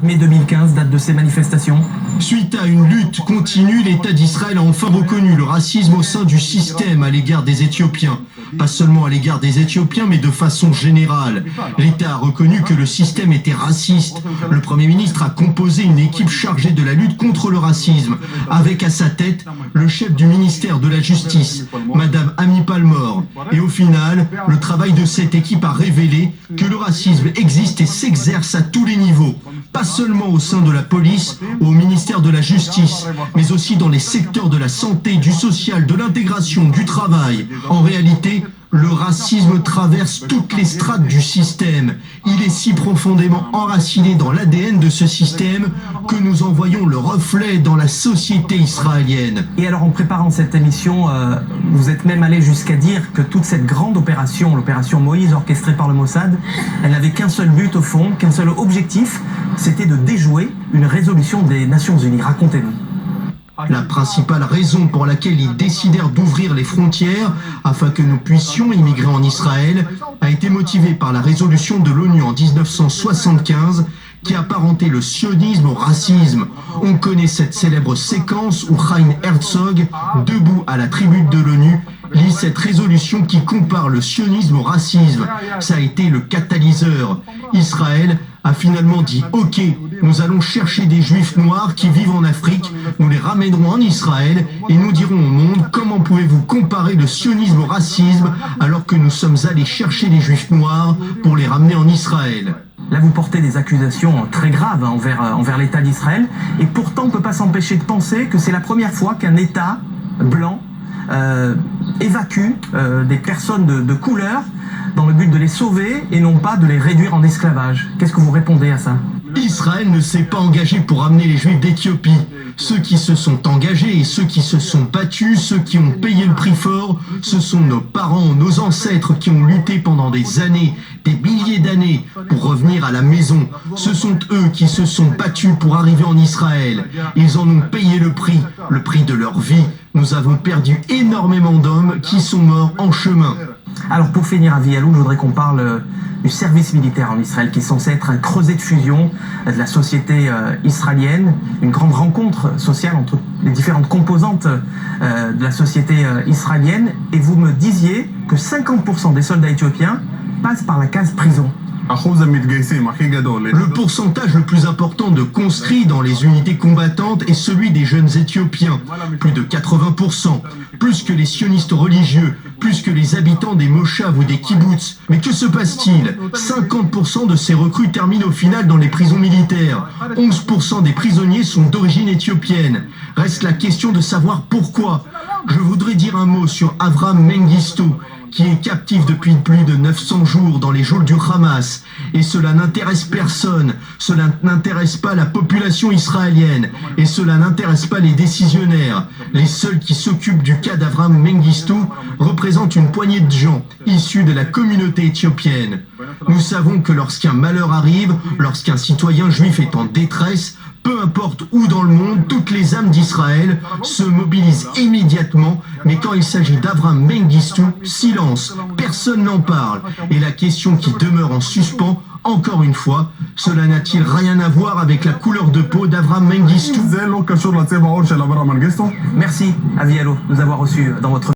Mai 2015, date de ces manifestations. Suite à une lutte continue, l'État d'Israël a enfin reconnu le racisme au sein du système à l'égard des Éthiopiens. Pas seulement à l'égard des Éthiopiens, mais de façon générale. L'État a reconnu que le système était raciste. Le Premier ministre a composé une équipe chargée de la lutte contre le racisme, avec à sa tête le chef du ministère de la Justice, Madame Amy Palmore. Et au final, le travail de cette équipe a révélé que le racisme existe et s'exerce à tous les niveaux. Pas seulement au sein de la police ou au ministère de la Justice, mais aussi dans les secteurs de la santé, du social, de l'intégration, du travail. En réalité, le racisme traverse toutes les strates du système. Il est si profondément enraciné dans l'ADN de ce système que nous en voyons le reflet dans la société israélienne. Et alors, en préparant cette émission, vous êtes même allé jusqu'à dire que toute cette grande opération, l'opération Moïse orchestrée par le Mossad, elle n'avait qu'un seul but au fond, qu'un seul objectif, c'était de déjouer une résolution des Nations Unies. Racontez-nous. La principale raison pour laquelle ils décidèrent d'ouvrir les frontières afin que nous puissions immigrer en Israël a été motivée par la résolution de l'ONU en 1975 qui apparentait le sionisme au racisme. On connaît cette célèbre séquence où Chaim Herzog, debout à la tribune de l'ONU, lit cette résolution qui compare le sionisme au racisme. Ça a été le catalyseur. Israël a finalement dit « Ok, nous allons chercher des juifs noirs qui vivent en Afrique, nous les ramènerons en Israël et nous dirons au monde comment pouvez-vous comparer le sionisme au racisme alors que nous sommes allés chercher les juifs noirs pour les ramener en Israël ». Là, vous portez des accusations très graves envers l'État d'Israël, et pourtant on ne peut pas s'empêcher de penser que c'est la première fois qu'un État blanc évacue des personnes de couleur dans le but de les sauver et non pas de les réduire en esclavage. Qu'est-ce que vous répondez à ça ? Israël ne s'est pas engagé pour ramener les Juifs d'Éthiopie. Ceux qui se sont engagés et ceux qui se sont battus, ceux qui ont payé le prix fort, ce sont nos parents, nos ancêtres qui ont lutté pendant des années, des milliers d'années pour revenir à la maison. Ce sont eux qui se sont battus pour arriver en Israël. Ils en ont payé le prix de leur vie. Nous avons perdu énormément d'hommes qui sont morts en chemin. Alors pour finir, Avi Yalou, je voudrais qu'on parle du service militaire en Israël, qui est censé être un creuset de fusion de la société israélienne, une grande rencontre sociale entre les différentes composantes de la société israélienne. Et vous me disiez que 50% des soldats éthiopiens passent par la case prison. Le pourcentage le plus important de conscrits dans les unités combattantes est celui des jeunes Éthiopiens, plus de 80%, plus que les sionistes religieux, plus que les habitants des moshav ou des kibbutz. Mais que se passe-t-il ? 50% de ces recrues terminent au final dans les prisons militaires. 11% des prisonniers sont d'origine éthiopienne. Reste la question de savoir pourquoi. Je voudrais dire un mot sur Avram Mengistu, qui est captif depuis plus de 900 jours dans les geôles du Hamas. Et cela n'intéresse personne, cela n'intéresse pas la population israélienne, et cela n'intéresse pas les décisionnaires. Les seuls qui s'occupent du cas d'Avram Mengistu représentent une poignée de gens issus de la communauté éthiopienne. Nous savons que lorsqu'un malheur arrive, lorsqu'un citoyen juif est en détresse, peu importe où dans le monde, toutes les âmes d'Israël se mobilisent immédiatement. Mais quand il s'agit d'Avram Mengistu, silence, personne n'en parle. Et la question qui demeure en suspens, encore une fois, cela n'a-t-il rien à voir avec la couleur de peau d'Avram Mengistu ? Merci, Avi Yalou, de nous avoir reçus dans votre